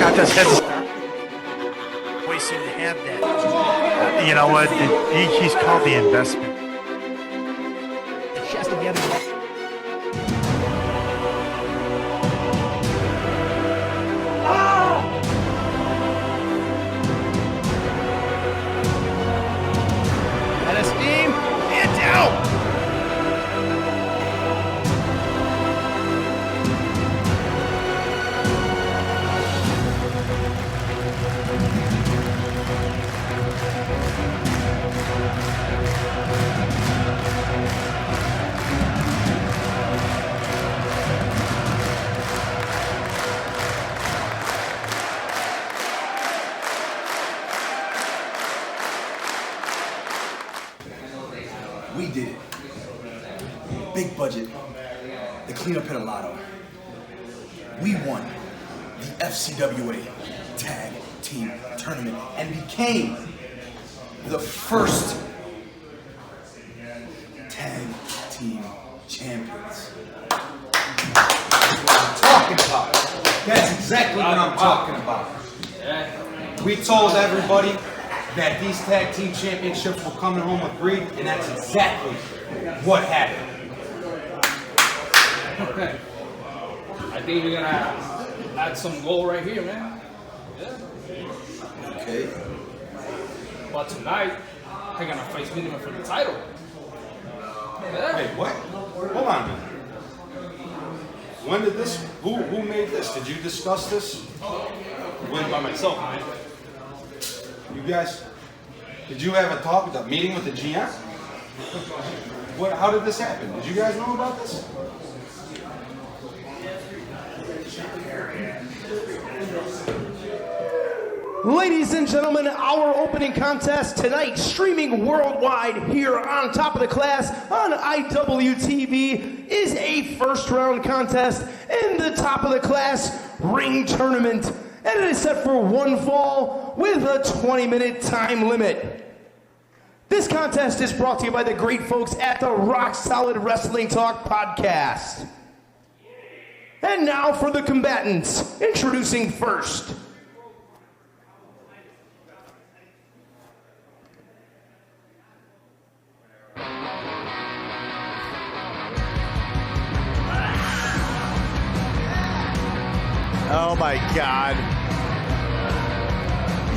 got this head start. We seem to have that. You know what? He's called the investment. She has to get it. And a steam and down. We did it. Big budget. The cleanup hit a lotto. We won the FCWA Tag Team Tournament and became the first Tag Team Champions. That's what I'm talking about. That's exactly what I'm talking about. We told everybody that these tag team championships were coming home with Greed, and that's exactly what happened. Okay. I think we're gonna add some gold right here, man. Yeah. Okay. But tonight, they're gonna face Milliman for the title. Yeah. Wait, what? Hold on a minute. When did this? Who made this? Did you discuss this? Went by myself, man. You guys, did you have a meeting with the GM? How did this happen? Did you guys know about this? Ladies and gentlemen, our opening contest tonight, streaming worldwide here on Top of the Class on IWTV, is a first round contest in the Top of the Class ring tournament. And it is set for one fall with a 20-minute time limit. This contest is brought to you by the great folks at the Rock Solid Wrestling Talk podcast. And now for the combatants, introducing first. Oh my God.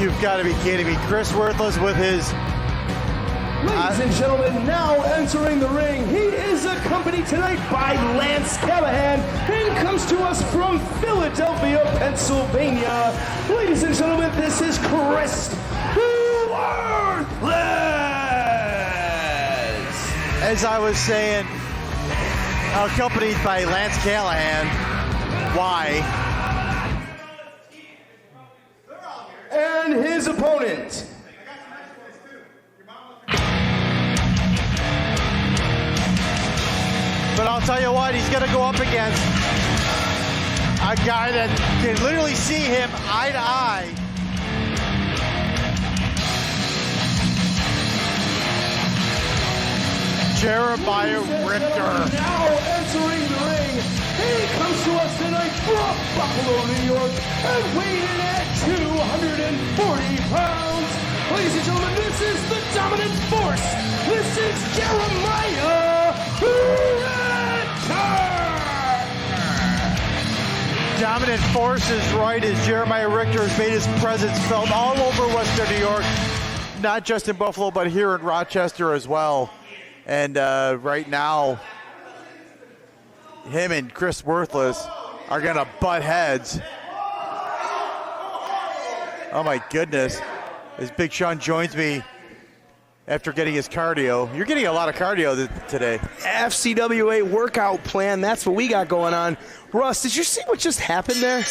You've got to be kidding me. Chris Worthless with his... Ladies and gentlemen, now entering the ring, he is accompanied tonight by Lance Callahan and comes to us from Philadelphia, Pennsylvania. Ladies and gentlemen, this is Krist Worthless. As I was saying, accompanied by Lance Callahan. Why? And his opponent. But I'll tell you what, he's going to go up against a guy that can literally see him eye to eye. Jeremiah Richter. Now entering the ring, he comes to us tonight from Buffalo, New York, and weighing in at 240 pounds. Ladies and gentlemen, this is the dominant force. This is Jeremiah Richter. Dominant force is right as Jeremiah Richter has made his presence felt all over Western New York, not just in Buffalo, but here in Rochester as well. And right now, him and Chris Worthless are going to butt heads. Oh my goodness. As Big Sean joins me after getting his cardio. You're getting a lot of cardio today. FCWA workout plan, that's what we got going on. Russ, did you see what just happened there?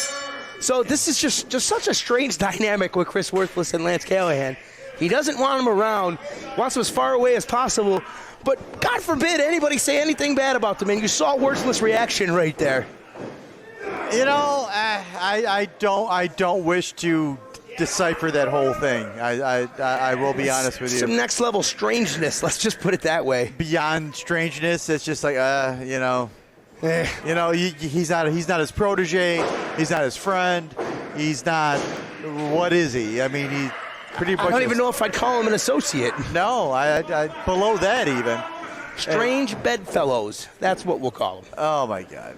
So this is just such a strange dynamic with Chris Worthless and Lance Callahan. He doesn't want him around, wants him as far away as possible, but God forbid anybody say anything bad about them, and you saw Worthless' reaction right there. You know, I don't wish to decipher that whole thing. I will be honest with you. Some next level strangeness, let's just put it that way. Beyond strangeness, it's just like you know, he's not his protege, he's not his friend. He's not. What is he? I mean, he's pretty much. I don't even know if I'd call him an associate. No, I below that even. Strange bedfellows. That's what we'll call them. Oh my God.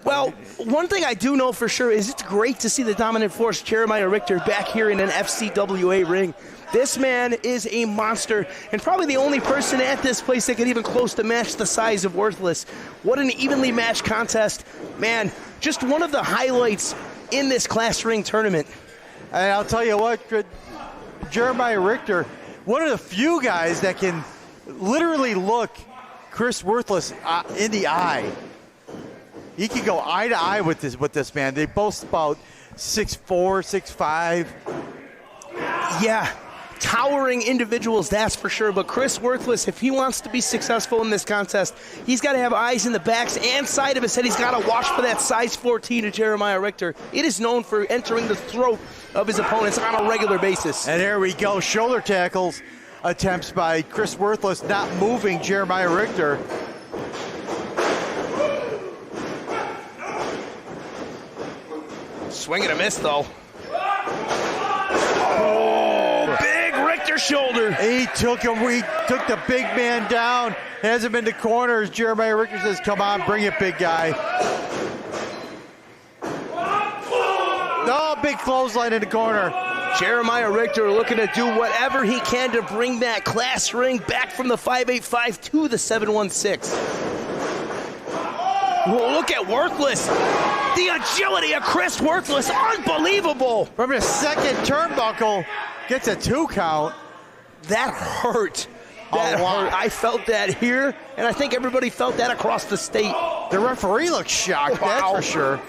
Well, one thing I do know for sure is it's great to see the dominant force, Jeremiah Richter, back here in an FCWA ring. This man is a monster and probably the only person at this place that could even close to match the size of Worthless. What an evenly matched contest. Man, just one of the highlights in this class ring tournament. And I'll tell you what, Jeremiah Richter, one of the few guys that can literally look Krist Worthless in the eye. He can go eye to eye with this man. They both about 6'4", 6'5". Yeah, towering individuals, that's for sure. But Krist Worthless, if he wants to be successful in this contest, he's got to have eyes in the backs and side of his head. He's got to watch for that size 14 of Jeremiah Richter. It is known for entering the throat of his opponents on a regular basis. And there we go, shoulder tackles attempts by Krist Worthless, not moving Jeremiah Richter. Swing and a miss, though. Oh, big Richter shoulder. He took the big man down. Has him in the corner as Jeremiah Richter says, come on, bring it, big guy. No, big clothesline in the corner. Jeremiah Richter looking to do whatever he can to bring that class ring back from the 585 to the 716. Whoa, look at Worthless. The agility of Krist Worthless, unbelievable. From the second turnbuckle, gets a 2 count. That hurt. That hurt. I felt that here, and I think everybody felt that across the state. The referee looks shocked, that's for sure.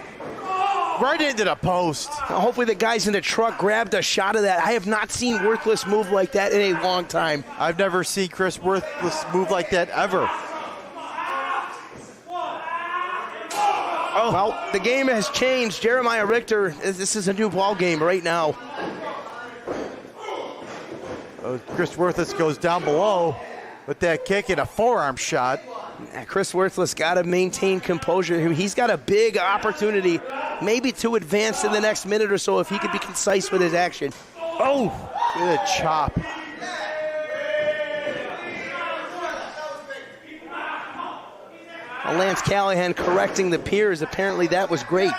Right into the post. Hopefully the guys in the truck grabbed a shot of that. I have not seen Worthless move like that in a long time. I've never seen Krist Worthless move like that ever. Oh. Well, the game has changed. Jeremiah Richter, this is a new ball game right now. Krist Worthless goes down below with that kick and a forearm shot. Krist Worthless got to maintain composure. He's got a big opportunity maybe to advance in the next minute or so if he could be concise with his action. Oh, good chop. Lance Callahan correcting the peers. Apparently that was great.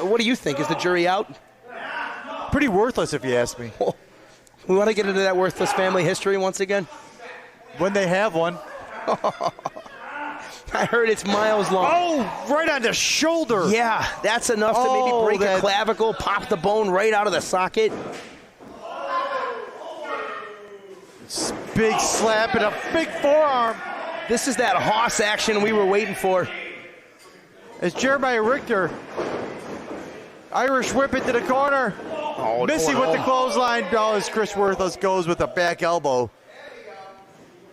What do you think? Is the jury out? Pretty worthless if you ask me. We want to get into that Worthless family history once again? When they have one. I heard it's miles long. Oh, right on the shoulder. Yeah, that's enough to maybe break a clavicle, pop the bone right out of the socket. Big slap and a big forearm. This is that Hoss action we were waiting for. As Jeremiah Richter, Irish whip into the corner. Oh, missing with the clothesline. Oh, as Krist Worthless goes with a back elbow.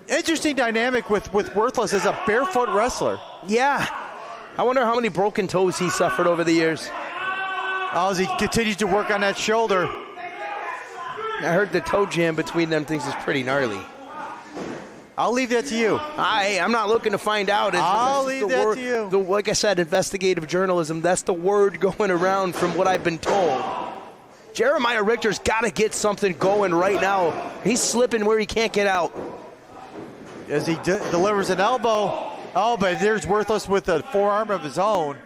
Interesting dynamic with Worthless as a barefoot wrestler. Yeah. I wonder how many broken toes he suffered over the years. Oh, as he continues to work on that shoulder. I heard the toe jam between them things is pretty gnarly. I'll leave that to you. I'm not looking to find out. I'll leave that to you. Like I said, investigative journalism, that's the word going around from what I've been told. Jeremiah Richter's got to get something going right now. He's slipping where he can't get out. As he delivers an elbow. Oh, but there's Worthless with a forearm of his own.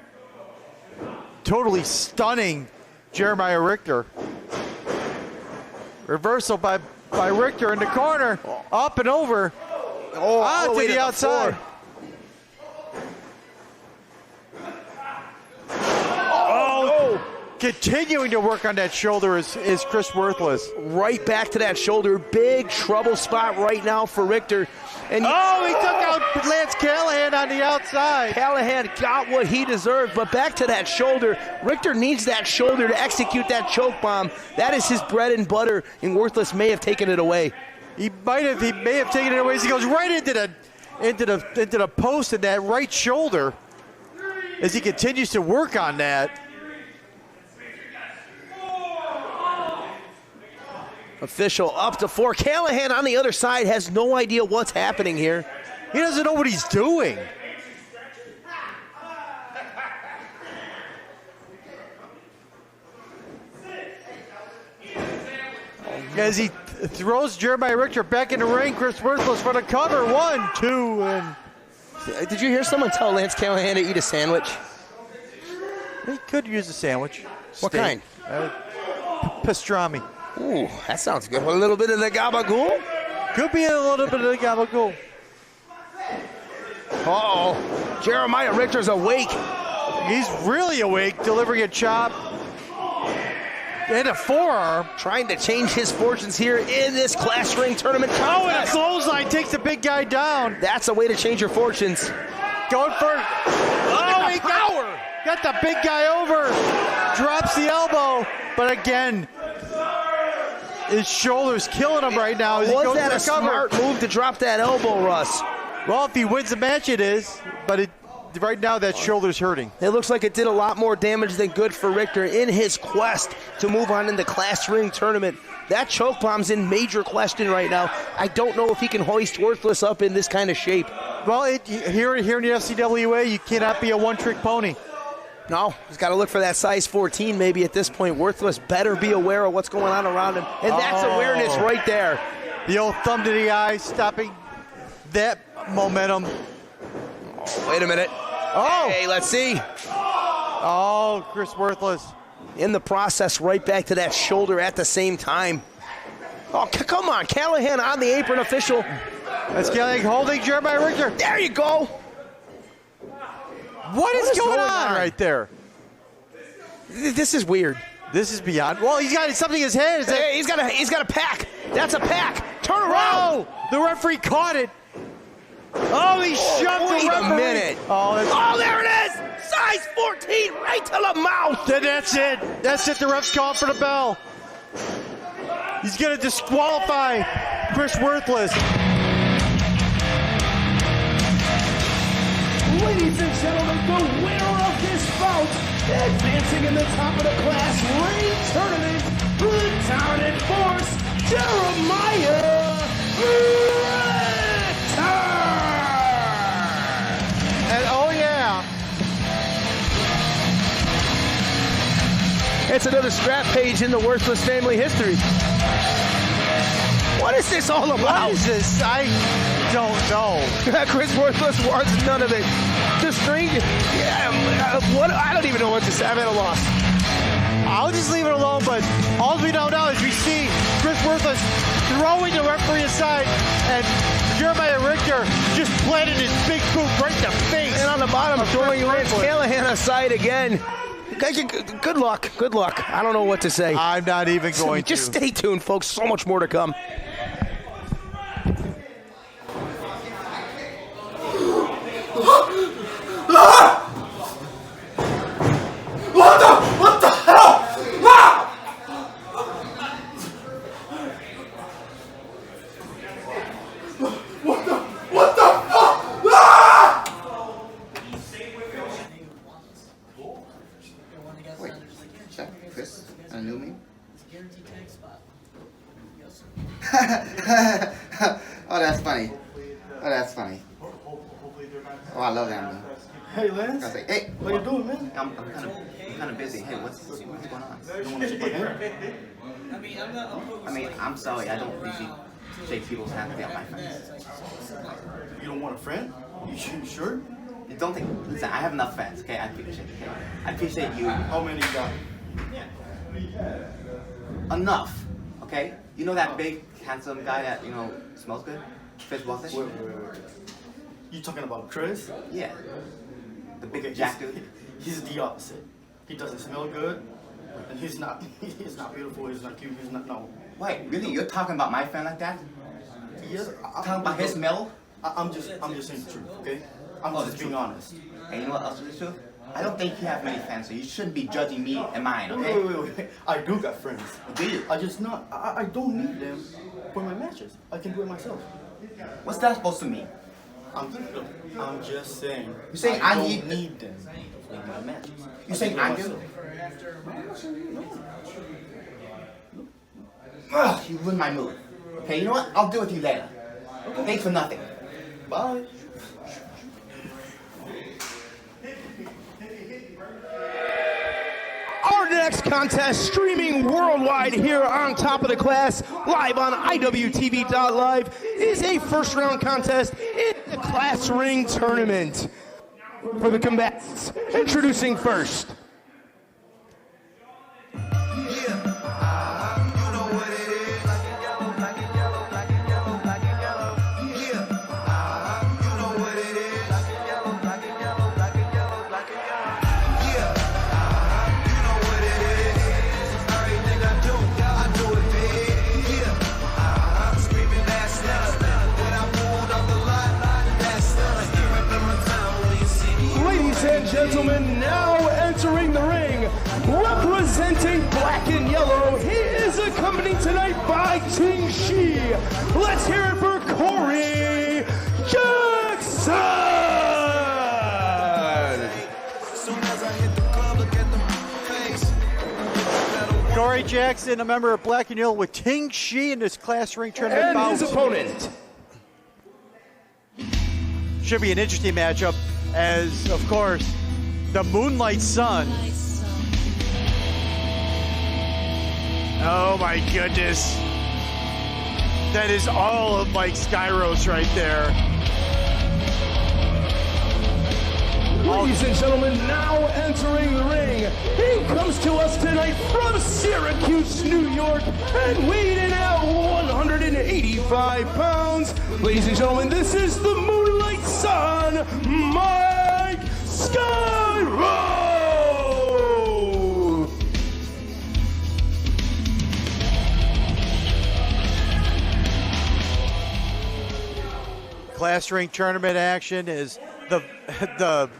Totally stunning Jeremiah Richter. Reversal by Richter in the corner. Up and over. Oh, to the outside. Continuing to work on that shoulder is Krist Worthless. Right back to that shoulder. Big trouble spot right now for Richter. And he took out Lance Callahan on the outside. Callahan got what he deserved, but back to that shoulder. Richter needs that shoulder to execute that choke bomb. That is his bread and butter, and Worthless may have taken it away. He may have taken it away as he goes right into the post in that right shoulder as he continues to work on that. Official up to 4. Callahan on the other side has no idea what's happening here. He doesn't know what he's doing. as he throws Jeremiah Richter back in the ring. Krist Worthless for the cover. 1, 2, and Did you hear someone tell Lance Callahan to eat a sandwich? he could use a sandwich. What kind? Pastrami. Ooh, that sounds good. A little bit of the gabagool? Could be a little bit of the gabagool. Uh-oh. Jeremiah Richter's awake. He's really awake, delivering a chop and a forearm. Trying to change his fortunes here in this Clash Ring tournament. Oh, and a clothesline takes the big guy down. That's a way to change your fortunes. Going for it. Oh, he got the big guy over. Drops the elbow, but again, his shoulder's killing him right now. Was that a smart move to drop that elbow, Russ? Well, if he wins the match, it is. But right now, that shoulder's hurting. It looks like it did a lot more damage than good for Richter in his quest to move on in the Clash Ring tournament. That choke bomb's in major question right now. I don't know if he can hoist Worthless up in this kind of shape. Well, here in the FCWA, you cannot be a one-trick pony. No, he's got to look for that size 14 maybe at this point. Worthless better be aware of what's going on around him. And that's awareness right there. The old thumb to the eye, stopping that momentum. Oh, wait a minute. Oh! Hey, let's see. Oh, Krist Worthless. In the process, right back to that shoulder at the same time. Oh, come on. Callahan on the apron official. That's Callahan holding Jeremiah Richter. There you go. What is going on right there? This is weird. This is beyond. Well, he's got something in his head. Hey, he's got a pack. That's a pack. Turn around. Whoa! The referee caught it. Oh, he shoved the referee. Wait a minute. Oh, there it is. Size 14 right to the mouth. Then that's it. That's it. The ref's calling for the bell. He's going to disqualify Krist Worthless. Ladies and gentlemen, the winner of this bout, advancing in the top of the Class Ring tournament, the dominant force, Jeremiah Richter! And oh yeah. It's another scrap page in the Worthless family history. What is this all about? What is this? I don't know. Krist Worthless wants none of it. The string, what? I don't even know what to say. I'm at a loss. I'll just leave it alone, but all we know now is we see Krist Worthless throwing the referee aside, and Jeremiah Richter just planted his big boot right in the face. And on the bottom, throwing Lance Callahan aside again. Good luck. Good luck. I don't know what to say. I'm not even going to. Just stay tuned, folks. So much more to come. What the hell? What the fuck? Wait, check Krist, a new me? Oh, that's funny. Oh, that's funny. Oh, I love that meme. Hey, Lance. I was like, hey, What you doing, man? I'm kind of busy. Hey, what's going on? You don't want to shake my hand? I mean, I'm sorry. I don't usually shake people's hands without my friends. You don't want a friend? You sure? You don't think? Listen, I have enough friends. Okay, I appreciate it. Okay? I appreciate you How many you got? enough. Okay? You know that big, handsome guy that smells good? Chris Walters? Wait. You talking about Krist? Yeah. The big Okay, jack dude. He's the opposite. He doesn't smell good, and he's not beautiful. He's not cute. He's not no. Wait, really? You're talking about my friend like that? Yes, Talking about his smell? I'm just saying the truth, okay? I'm Oh, just the being truth. honest. And you know what else is the truth? I don't think you have many friends, so you shouldn't be judging me and mine, okay? Wait. I do got friends. Do you? I don't need them for my matches. I can do it myself. What's that supposed to mean? I'm just saying. You're saying I don't need- need them for my matches. You're saying I I can do? do it myself. Ugh, you ruined my mood. Okay, you know what? I'll deal with you later. Thanks for nothing. Bye. Our next next contest, streaming worldwide here on Top of the Class, live on IWTV.live, is a first round contest in the Class Ring Tournament. For the combatants, introducing first. Ladies and gentlemen, now entering the ring, representing black and yellow, he is accompanied tonight by Ting Shi. Let's hear it for Corey Jackson! Corey Jackson, a member of Black and Yellow, with Ting Shi in this Class Ring Tournament And bout. his opponent. Should be an interesting matchup, as, of course, the Moonlight Sun. Oh my goodness. That is all of Mike Skyros right there. Ladies and gentlemen, now entering the ring, he comes to us tonight from Syracuse, New York, and weighing in at 185 pounds. Ladies and gentlemen, this is the Moonlight Sun, Mike Skyros! Class Ring Tournament action is the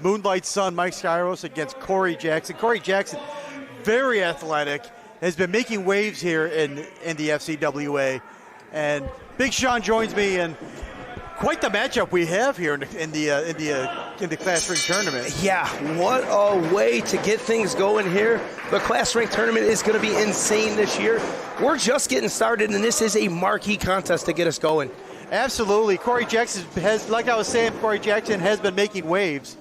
Moonlight Sun, Mike Skyros, against Corey Jackson. Corey Jackson, very athletic, has been making waves here in the FCWA. And Big Sean joins me, and quite the matchup we have here in the Class Ring Tournament. Yeah, what a way to get things going here. The Class Ring Tournament is going to be insane this year. We're just getting started, and this is a marquee contest to get us going. Absolutely. Corey Jackson has, like I was saying, Corey Jackson has been making waves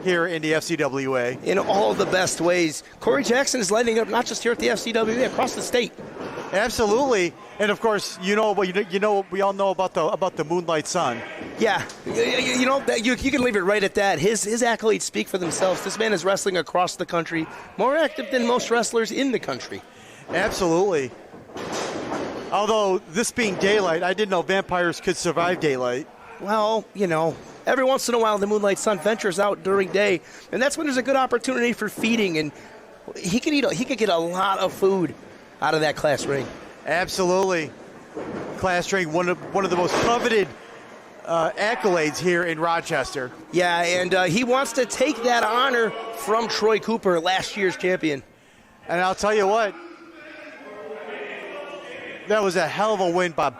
here in the FCWA. In all the best ways. Corey Jackson is lighting up not just here at the FCWA, across the state. Absolutely. And of course, we all know about the Moonlight Sun. Yeah, you can leave it right at that. His accolades speak for themselves. This man is wrestling across the country, more active than most wrestlers in the country. Absolutely. Although, this being daylight, I didn't know vampires could survive daylight. Well, every once in a while the Moonlight Sun ventures out during day, and that's when there's a good opportunity for feeding, and he could get a lot of food out of that Class Ring. Absolutely. Class Ring, one of the most coveted accolades here in Rochester. Yeah, and he wants to take that honor from Troy Cooper, last year's champion. And I'll tell you what, that was a hell of a win by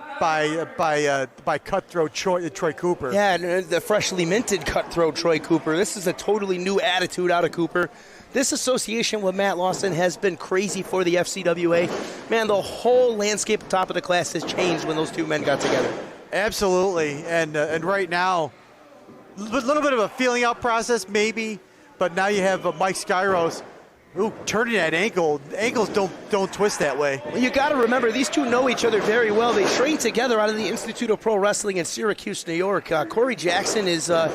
cutthroat Troy Cooper. Yeah, and the freshly minted cutthroat Troy Cooper. This is a totally new attitude out of Cooper. This association with Matt Lawson has been crazy for the FCWA. Man, the whole landscape at top of the class has changed when those two men got together. Absolutely, and right now, a little bit of a feeling out process maybe, but now you have Mike Skyros. Ooh, turning that ankle. Ankles don't twist that way. Well, you got to remember, these two know each other very well. They train together out of the Institute of Pro Wrestling in Syracuse, New York. Corey Jackson is on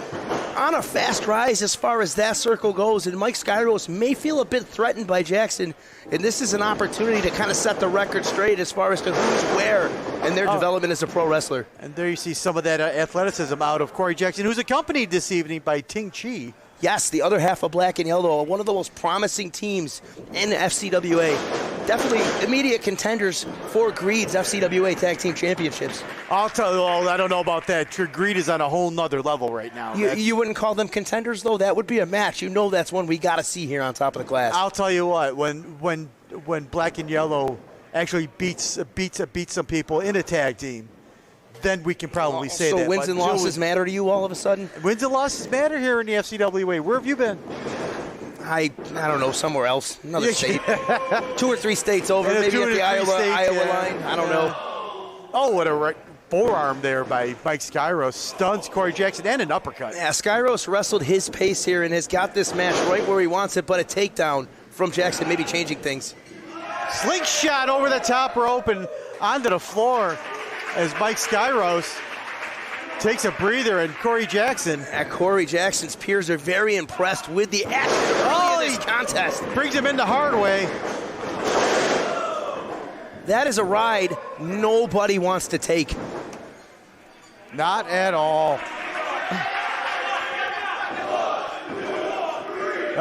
a fast rise as far as that circle goes, and Mike Skyros may feel a bit threatened by Jackson, and this is an opportunity to kind of set the record straight as far as to who's where in their development as a pro wrestler. And there you see some of that athleticism out of Corey Jackson, who's accompanied this evening by Ting Shi. Yes, the other half of Black and Yellow, one of the most promising teams in the FCWA. Definitely immediate contenders for Greed's FCWA Tag Team Championships. I'll tell you, I don't know about that. Greed is on a whole nother level right now. You wouldn't call them contenders, though? That would be a match. That's one we got to see here on top of the class. I'll tell you what, when Black and Yellow actually beats some people in a tag team, then we can probably say that. So wins and losses matter to you all of a sudden? Wins and losses matter here in the FCWA. Where have you been? I don't know, somewhere else, another state. 2 or 3 states over, Yeah, maybe 2 at or the 3 Iowa states, line. I don't know. Oh, what a forearm there by Mike Skyros. Stuns Corey Jackson and an uppercut. Yeah, Skyros wrestled his pace here and has got this match right where he wants it, but a takedown from Jackson, maybe changing things. Slingshot over the top rope and onto the floor as Mike Skyros takes a breather, and Corey Jackson. Corey Jackson's peers are very impressed with the action of this contest. Brings him in the hard way. That is a ride nobody wants to take. Not at all.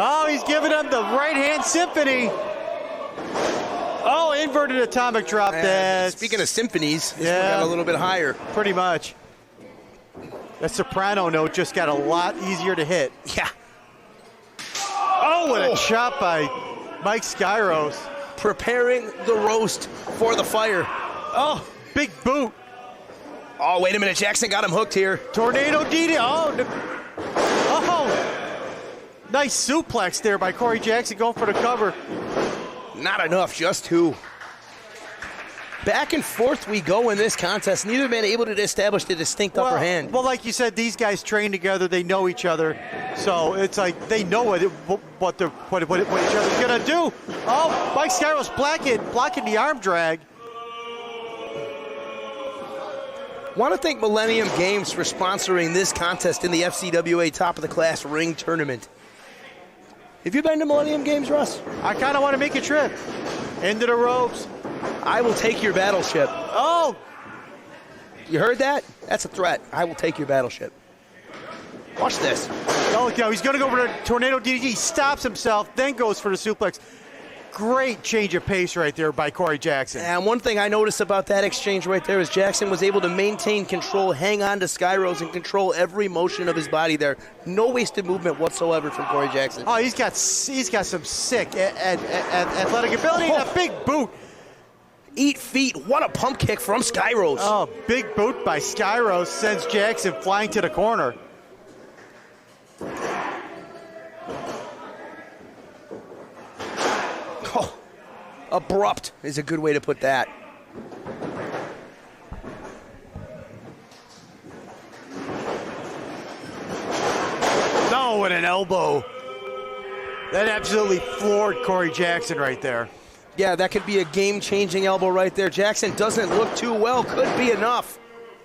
Oh, he's giving him the right-hand symphony. Oh, inverted atomic drop dead. Speaking of symphonies, this one got a little bit higher. Pretty much. That soprano note just got a lot easier to hit. Yeah. Oh, what a chop by Mike Skyros. Preparing the roast for the fire. Oh, big boot. Oh, wait a minute. Jackson got him hooked here. Tornado DD. Oh, nice suplex there by Corey Jackson going for the cover. Not enough, just two. Back and forth we go in this contest. Neither man able to establish the distinct upper hand. Well, like you said, these guys train together. They know each other. So it's like they know what each other's going to do. Oh, Mike Skyros blocking the arm drag. Want to thank Millennium Games for sponsoring this contest in the FCWA Top of the Class Ring Tournament. Have you been to Millennium Games, Russ? I kind of want to make a trip. Into the ropes. I will take your battleship. Oh! You heard that? That's a threat. I will take your battleship. Watch this. Oh, no, he's going to go for the tornado DDT. He stops himself, then goes for the suplex. Great change of pace right there by Corey Jackson. And one thing I noticed about that exchange right there is Jackson was able to maintain control, hang on to Skyros, and control every motion of his body there. No wasted movement whatsoever from Corey Jackson. Oh, he's got some sick athletic ability and a big boot. Eat feet. What a pump kick from Skyros. Oh, big boot by Skyros sends Jackson flying to the corner. Oh, abrupt is a good way to put that. No, with an elbow. That absolutely floored Corey Jackson right there. Yeah, that could be a game-changing elbow right there. Jackson doesn't look too well. Could be enough.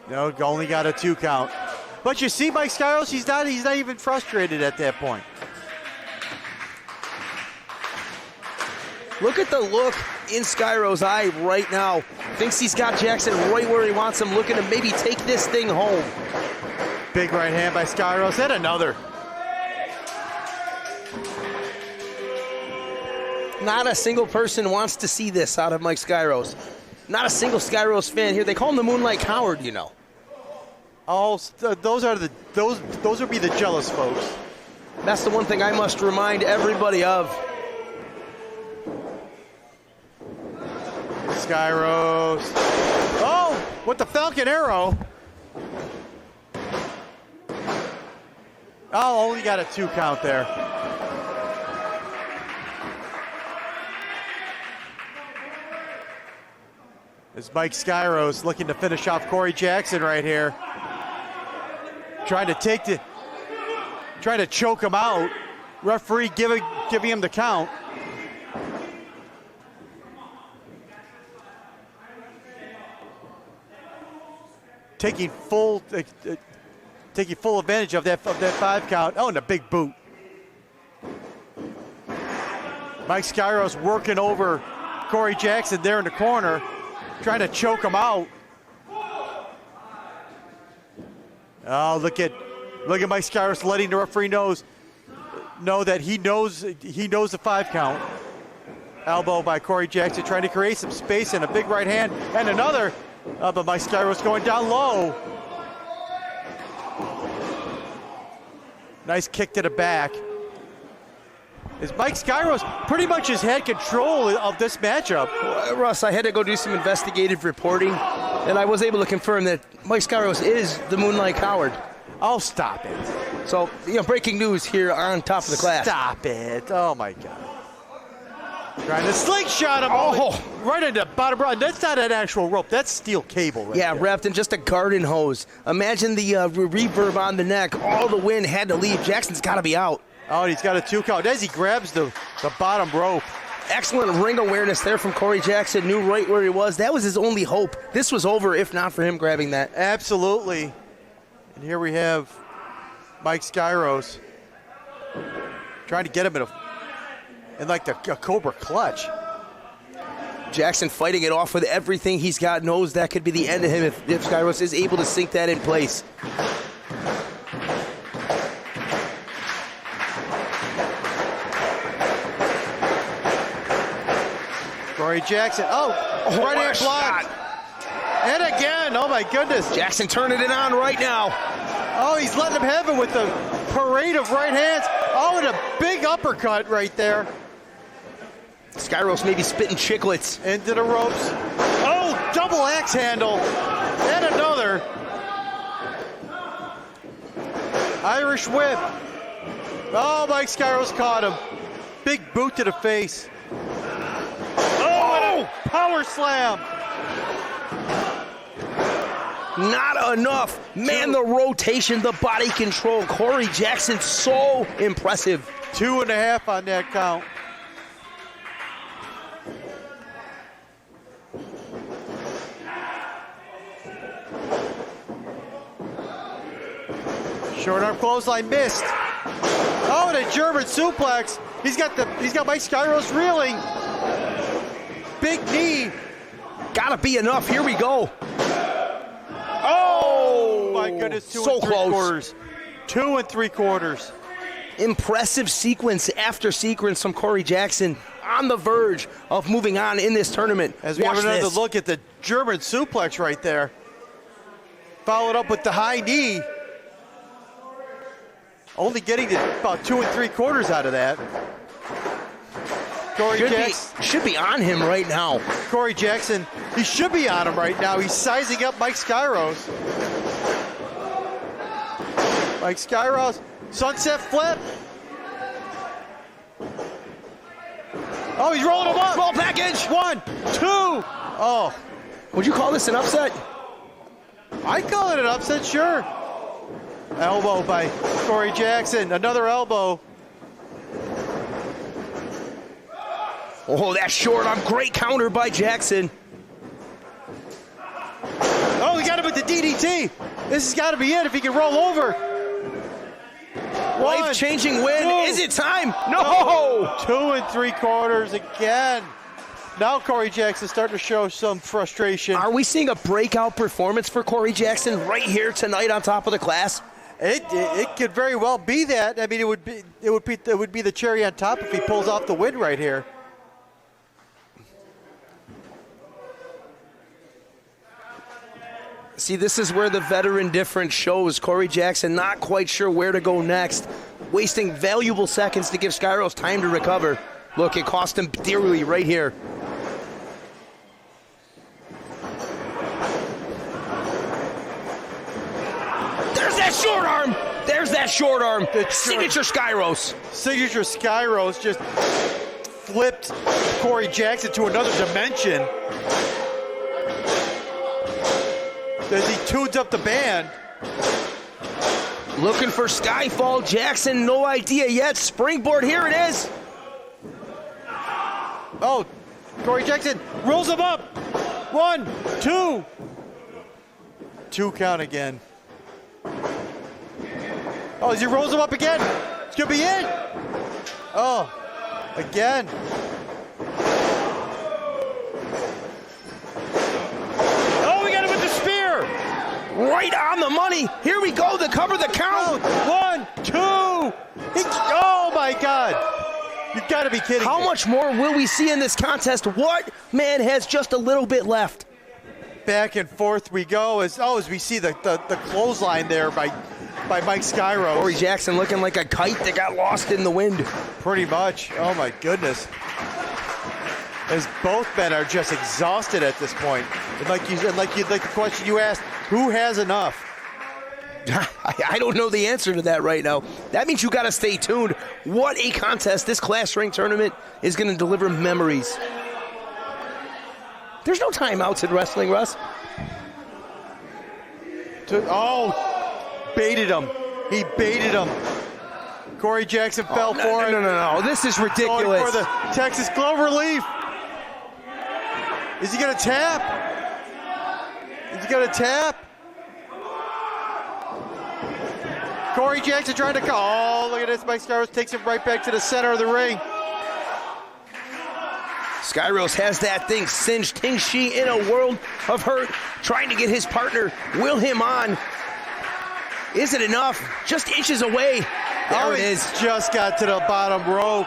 No, only got a 2 count. But you see Mike Skyros, he's not even frustrated at that point. Look at the look in Skyros' eye right now. Thinks he's got Jackson right where he wants him, looking to maybe take this thing home. Big right hand by Skyros, and another. Not a single person wants to see this out of Mike Skyros. Not a single Skyros fan here. They call him the Moonlight Coward, you know. Oh, those would be the jealous folks. That's the one thing I must remind everybody of. Skyros. Oh, with the Falcon Arrow. Oh, only got a 2 count there. As Mike Skyros looking to finish off Corey Jackson right here. Trying to choke him out. Referee giving him the count. Taking full advantage of that 5 count. Oh, and a big boot. Mike Skyros working over Corey Jackson there in the corner, trying to choke him out. Oh, look at Mike Skyros letting the referee know that he knows the 5 count. Elbow by Corey Jackson trying to create some space, and a big right hand and another. But Mike Skyros going down low. Nice kick to the back. As Mike Skyros pretty much has had control of this matchup. Russ, I had to go do some investigative reporting, and I was able to confirm that Mike Skyros is the Moonlight Coward. Oh, stop it. So, breaking news here on Top of the Class. Stop it. Oh, my God. Trying to slingshot him. Oh, right into the bottom rope. That's not an actual rope. That's steel cable right there. wrapped in just a garden hose. Imagine the reverb on the neck. All the wind had to leave. Jackson's got to be out. Oh, he's got a 2 count as he grabs the bottom rope. Excellent ring awareness there from Corey Jackson. Knew right where he was. That was his only hope. This was over if not for him grabbing that. Absolutely. And here we have Mike Skyros trying to get him in like a Cobra clutch. Jackson fighting it off with everything he's got. Knows that could be the end of him if Skyros is able to sink that in place. Corey Jackson, right hand block. And again, oh my goodness. Jackson turning it on right now. Oh, he's letting him have it with the parade of right hands. Oh, and a big uppercut right there. Skyros maybe spitting chiclets. Into the ropes. Oh, double axe handle. And another. Irish whip. Oh, Mike Skyros caught him. Big boot to the face. Oh, and a power slam. Not enough. Man, the rotation, the body control. Corey Jackson, so impressive. 2.5 on that count. Short arm clothesline missed. Oh, and a German suplex. He's got Mike Skyros reeling. Big knee. Gotta be enough. Here we go. Oh my goodness, so close. 2 3/4. Impressive sequence after sequence from Corey Jackson, on the verge of moving on in this tournament. As we have another look at the German suplex right there. Followed up with the high knee. Only getting to about 2 3/4 out of that. Corey Jackson should be on him right now. Corey Jackson, he should be on him right now. He's sizing up Mike Skyros. Mike Skyros, sunset flip. Oh, he's rolling him up. Roll package. 1, 2. Oh. Would you call this an upset? I'd call it an upset, sure. Elbow by Corey Jackson. Another elbow. Oh, that's short arm. Great counter by Jackson. Oh, he got him with the DDT. This has got to be it if he can roll over. Life-changing win. 2. Is it time? No! 2 3/4 again. Now Corey Jackson starting to show some frustration. Are we seeing a breakout performance for Corey Jackson right here tonight on top of the class? It could very well be that. I mean, it would be the cherry on top if he pulls off the win right here. See, this is where the veteran difference shows. Corey Jackson not quite sure where to go next, wasting valuable seconds to give Skyros time to recover. Look, it cost him dearly right here. There's that short arm. There's that short arm. Signature Skyros. Signature Skyros just flipped Corey Jackson to another dimension. As he tunes up the band. Looking for Skyfall. Jackson, no idea yet. Springboard, here it is. Oh, Corey Jackson rolls him up. 1, 2. 2 count again. Oh, as he rolls him up again. It's going to be it. Oh, again. Right on the money. Here we go to cover the count. 1, 2. Oh my God. You've got to be kidding How me. much more will we see in this contest? What man has just a little bit left? Back and forth we go as we see the clothesline there by Mike Skyros. Corey Jackson looking like a kite that got lost in the wind. Pretty much. Oh my goodness. As both men are just exhausted at this point. And like the question you asked, who has enough? I don't know the answer to that right now. That means you got to stay tuned. What a contest. This Class Ring tournament is going to deliver memories. There's no timeouts in wrestling, Russ. Baited him. He baited him. Corey Jackson fell no, for it. No. This is ridiculous. Going for the Texas Clover Leaf. Is he going to tap? Is he going to tap? Corey Jackson trying to call. Oh, look at this. Mike Skyros takes him right back to the center of the ring. Skyros has that thing cinched. Ting Shi in a world of hurt, trying to get his partner, will him on. Is it enough? Just inches away. There it is. Just got to the bottom rope.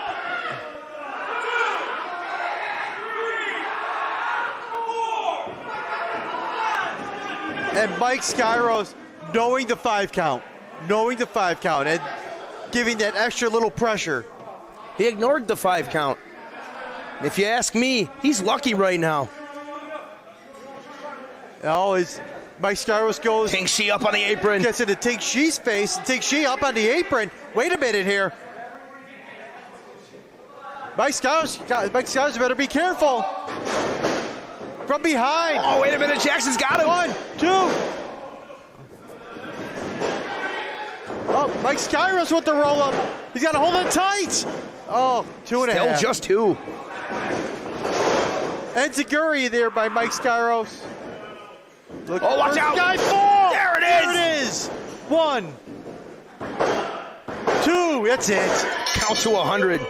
And Mike Skyros knowing the 5 count. And giving that extra little pressure. He ignored the 5 count. If you ask me, he's lucky right now. Oh, Mike Skyros goes. Ting Shi up on the apron. Gets into Ting Shi's face. Ting Shi up on the apron. Wait a minute here. Mike Skyros better be careful. From behind. Oh, wait a minute. Jackson's got him. 1, 2. Oh, Mike Skyros with the roll up. He's got to hold it tight. Oh, 2.5. Still just 2. Enziguri there by Mike Skyros. Look, oh, watch out. Sky fall. There it is. 1, 2. That's it. Count to 100.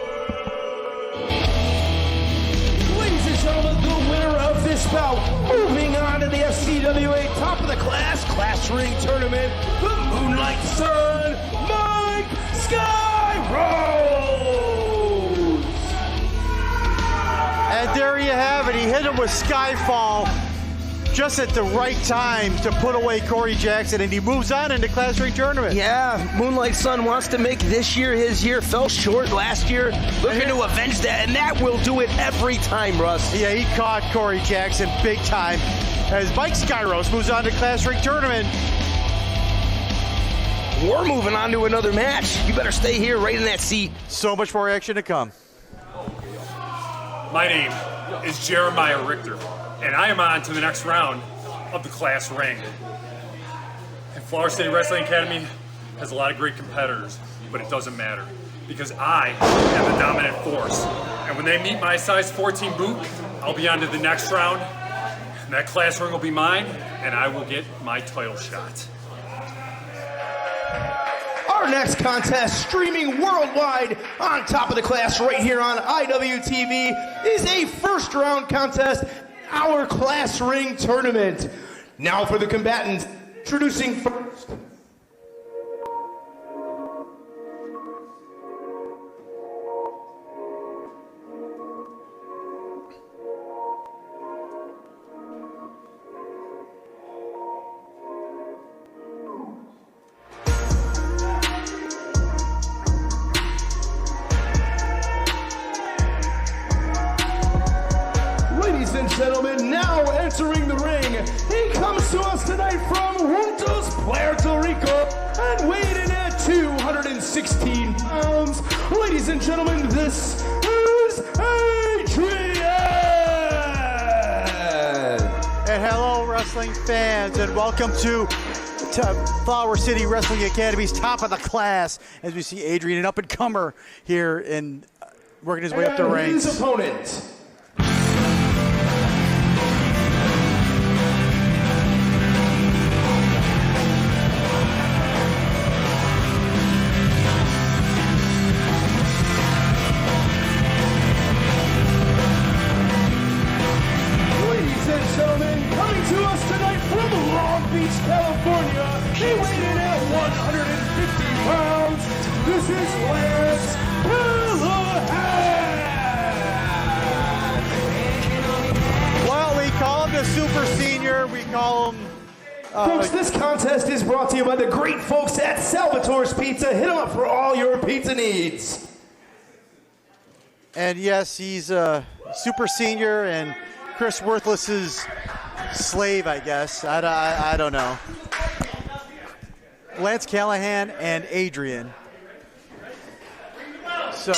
Ladies and gentlemen, the winner of this bout, moving on to the FCWA top of the class ring tournament, the Moonlight Sun, Mike Skyros. And there you have it. He hit him with Skyfall just at the right time to put away Corey Jackson, and he moves on into Class Ring Tournament. Yeah, Moonlight Sun wants to make this year his year. Fell short last year. Looking to avenge that, and that will do it every time, Russ. Yeah, he caught Corey Jackson big time as Mike Skyros moves on to Class Ring Tournament. We're moving on to another match. You better stay here right in that seat. So much more action to come. My name is Jeremiah Richter, and I am on to the next round of the Class Ring. And Flower City Wrestling Academy has a lot of great competitors, but it doesn't matter because I am the dominant force. And when they meet my size 14 boot, I'll be on to the next round, and that Class Ring will be mine, and I will get my title shot. Our next contest, streaming worldwide on top of the class right here on IWTV, is a first round contest, our Class Ring Tournament. Now for the combatants, introducing first. Ladies and gentlemen, now entering the ring, he comes to us tonight from Juntos, Puerto Rico, and weighing in at 216 pounds. Ladies and gentlemen, this is Adrian! And hello, wrestling fans, and welcome to Flower City Wrestling Academy's top of the class as we see Adrian, an up-and-comer here in working his way up the ranks. His opponent. Coming to us tonight from Long Beach, California, he weighed in at 150 pounds. This is Lance Callahan. Well, we call him the Super Senior. We call him... Folks, this contest is brought to you by the great folks at Salvatore's Pizza. Hit them up for all your pizza needs. And yes, he's a Super Senior and Chris Worthless's slave, I guess. I don't know. Lance Callahan and Adrian. So,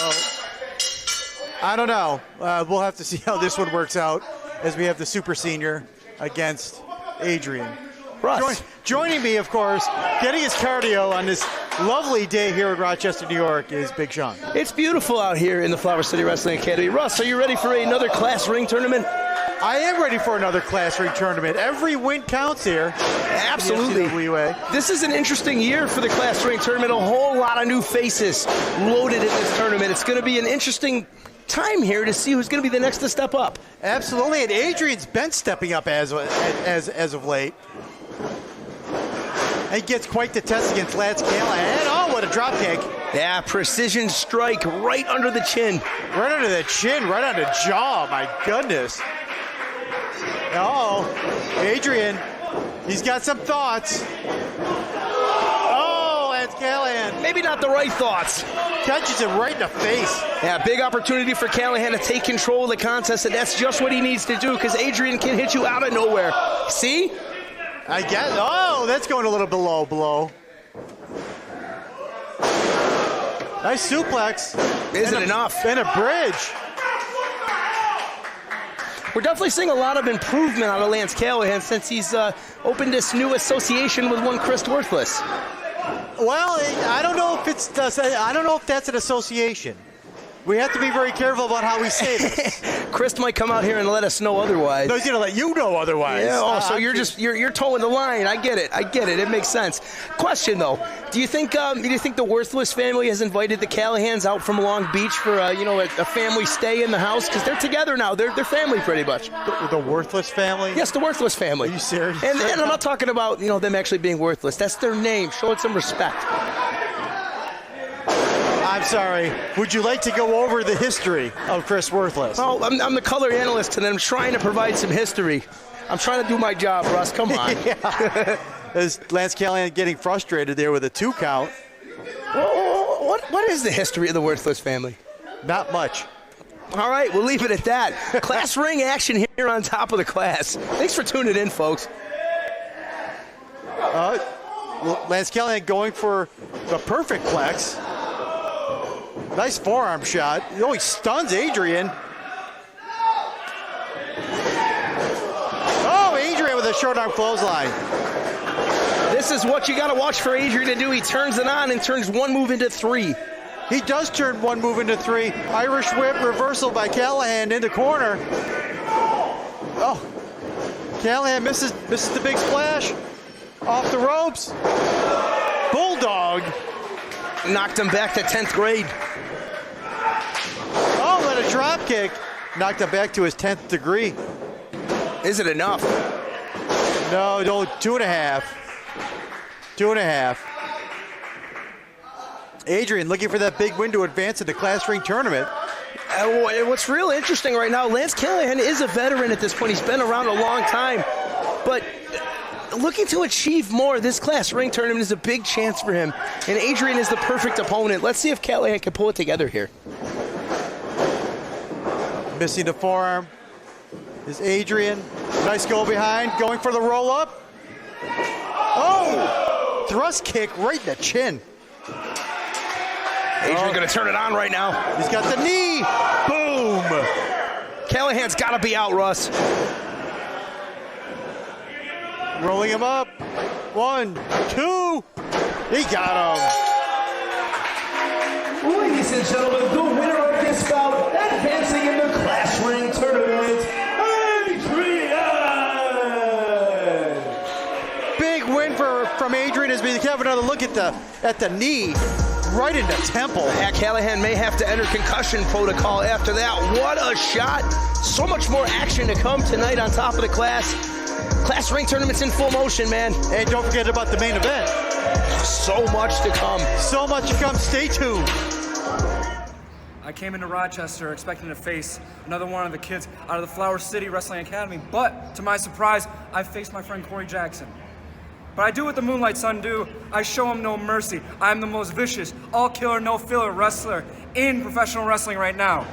I don't know. We'll have to see how this one works out as we have the Super Senior against Adrian. Russ. Joining me, of course, getting his cardio on this lovely day here in Rochester, New York is Big Sean. It's beautiful out here in the Flower City Wrestling Academy. Russ, are you ready for another class ring tournament? I am ready for another class ring tournament. Every win counts here. Absolutely. FCWA. This is an interesting year for the class ring tournament. A whole lot of new faces loaded in this tournament. It's going to be an interesting time here to see who's going to be the next to step up. Absolutely, and Adrian's been stepping up as of late. He gets quite the test against Lance Callahan. Oh, what a drop kick. Yeah, precision strike right under the chin. Right under the chin, right on the jaw, my goodness. Oh, Adrian, he's got some thoughts. Oh, Lance Callahan. Maybe not the right thoughts. Catches him right in the face. Yeah, big opportunity for Callahan to take control of the contest, and that's just what he needs to do because Adrian can hit you out of nowhere. See? I guess. Oh, that's going a little below. Nice suplex. Isn't enough. And a bridge. We're definitely seeing a lot of improvement out of Lance Callahan since he's opened this new association with one Krist Worthless. Well, I don't know if that's an association. We have to be very careful about how we say this. Krist might come out here and let us know otherwise. No, he's gonna let you know otherwise. Yeah, so you're towing the line. I get it. It makes sense. Question though, do you think the Worthless family has invited the Callahans out from Long Beach for a family stay in the house because they're together now? They're family pretty much. The Worthless family? Yes, the Worthless family. Are you serious? And I'm not talking about them actually being worthless. That's their name. Show it some respect. I'm sorry. Would you like to go over the history of Krist Worthless? Oh, I'm the color analyst, and I'm trying to provide some history. I'm trying to do my job, Russ. Come on. Is Lance Callahan getting frustrated there with a 2 count? What is the history of the Worthless family? Not much. All right, we'll leave it at that. Class ring action here on top of the class. Thanks for tuning in, folks. Lance Callahan going for the perfect plex. Nice forearm shot. Oh, he stuns Adrian. Oh, Adrian with a short arm clothesline. This is what you got to watch for Adrian to do. He turns it on and turns one move into 3. He does turn one move into 3. Irish whip reversal by Callahan in the corner. Oh, Callahan misses the big splash. Off the ropes. Bulldog. Knocked him back to 10th grade. Oh, what a drop kick. Knocked him back to his 10th degree. Is it enough? No, 2.5. 2.5. Adrian looking for that big win to advance in the class ring tournament. What's real interesting right now, Lance Callahan is a veteran at this point. He's been around a long time. But looking to achieve more, this class ring tournament is a big chance for him. And Adrian is the perfect opponent. Let's see if Callahan can pull it together here. Missing the forearm is Adrian. Nice go behind, going for the roll up. Oh! Thrust kick right in the chin. Adrian's going to turn it on right now. He's got the knee. Boom! Callahan's got to be out, Russ. Rolling him up. 1, 2. He got him. Ladies and gentlemen, the winner of this bout, advancing in the class ring tournament, Adrian! Big win from Adrian as we have another look at the knee. Right in the temple. Yeah, Callahan may have to enter concussion protocol after that. What a shot. So much more action to come tonight on top of the class. Class ring tournament's in full motion, man. And don't forget about the main event. So much to come. So much to come. Stay tuned. I came into Rochester expecting to face another one of the kids out of the Flower City Wrestling Academy, but to my surprise, I faced my friend Corey Jackson. But I do what the Moonlight Sun do. I show him no mercy. I'm the most vicious, all-killer, no-filler wrestler in professional wrestling right now.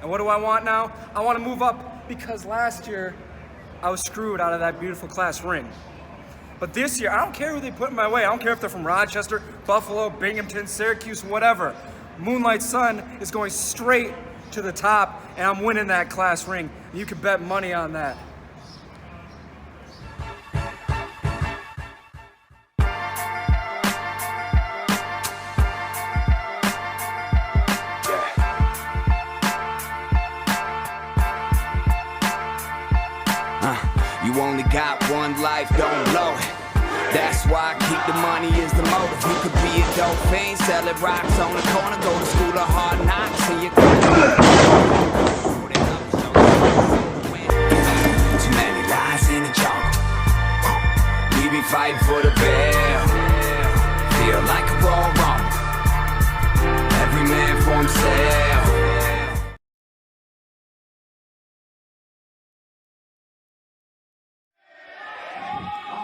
And what do I want now? I want to move up because last year, I was screwed out of that beautiful class ring. But this year, I don't care who they put in my way. I don't care if they're from Rochester, Buffalo, Binghamton, Syracuse, whatever. Moonlight Sun is going straight to the top, and I'm winning that class ring. You can bet money on that. one life, don't blow it. That's why I keep the money is the motive. You could be a dope fiend, selling rocks on the corner, go to school of hard knocks, and you too many lies in the jungle. We be fighting for the bell. Feel like a raw wrong. Every man for himself.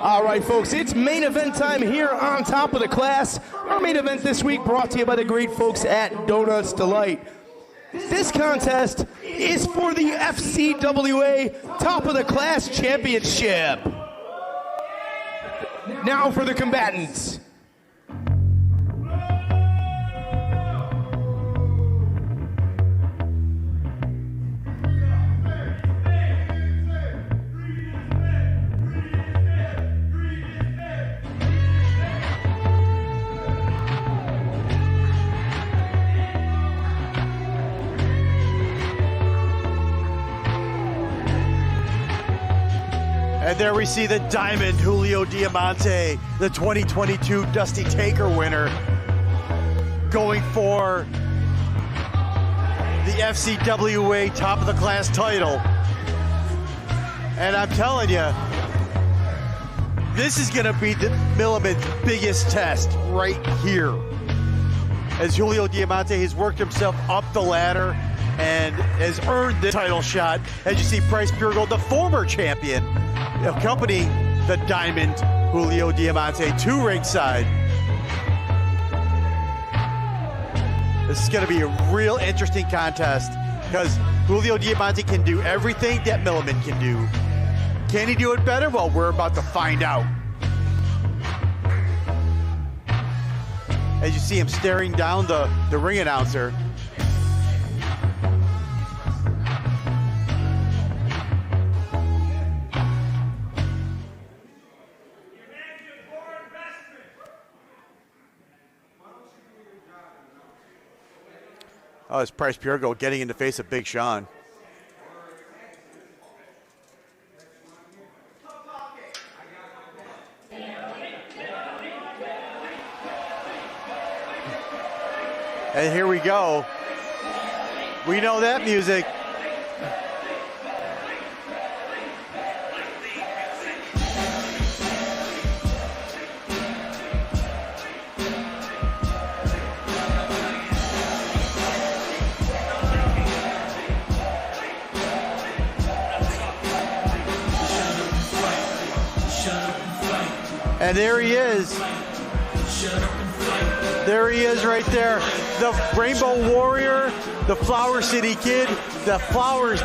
All right, folks, it's main event time here on Top of the Class. Our main event this week brought to you by the great folks at Donuts Delight. This contest is for the FCWA Top of the Class Championship. Now for the combatants. And there we see the Diamond, Julio Diamanté, the 2022 Dusty Taker winner, going for the FCWA Top of the Class title. And I'm telling you, this is going to be the Milliman's biggest test right here. As Julio Diamanté has worked himself up the ladder and has earned the title shot. As you see, Price Puregold, the former champion, accompanying the Diamond, Julio Diamanté, to ringside. This is going to be a real interesting contest because Julio Diamanté can do everything that Milliman can do. Can he do it better? Well, we're about to find out. As you see him staring down the ring announcer. Oh, it's Price Puregold getting in the face of Big Sean. And here we go. We know that music. And there he is. There he is right there. The Rainbow Warrior, the Flower City Kid, the Flower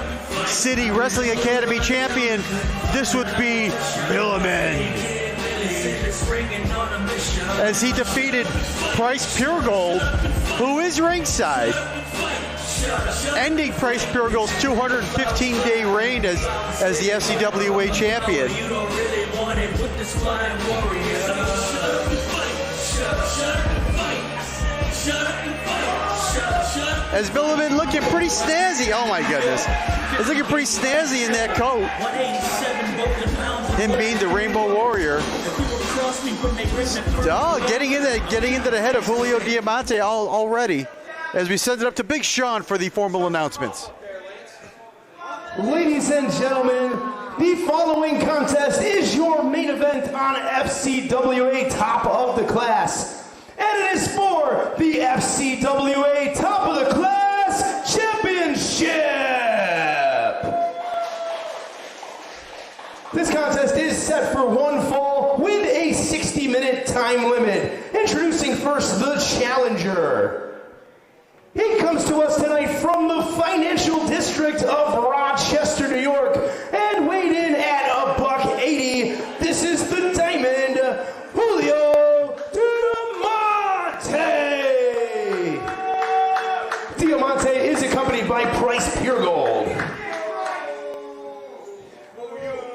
City Wrestling Academy champion. This would be Milliman. As he defeated Price Puregold, who is ringside, ending Price Puregold's 215-day reign as the FCWA champion. As Milliman looking pretty snazzy. Oh my goodness. He's looking pretty snazzy in that coat. Him being the Rainbow Warrior. Oh, getting into the head of Julio Diamanté already. As we send it up to Big Sean for the formal announcements. Ladies and gentlemen, the following contest is your main event on FCWA Top of the Class. And it is for the FCWA Top of the Class Championship. This contest is set for one fall with a 60-minute time limit. Introducing first the challenger. He comes to us tonight from the financial district of Rochester, New York, and weighed in at $180. This is the Diamond, Julio Diamanté. Diamanté is accompanied by Price Puregold.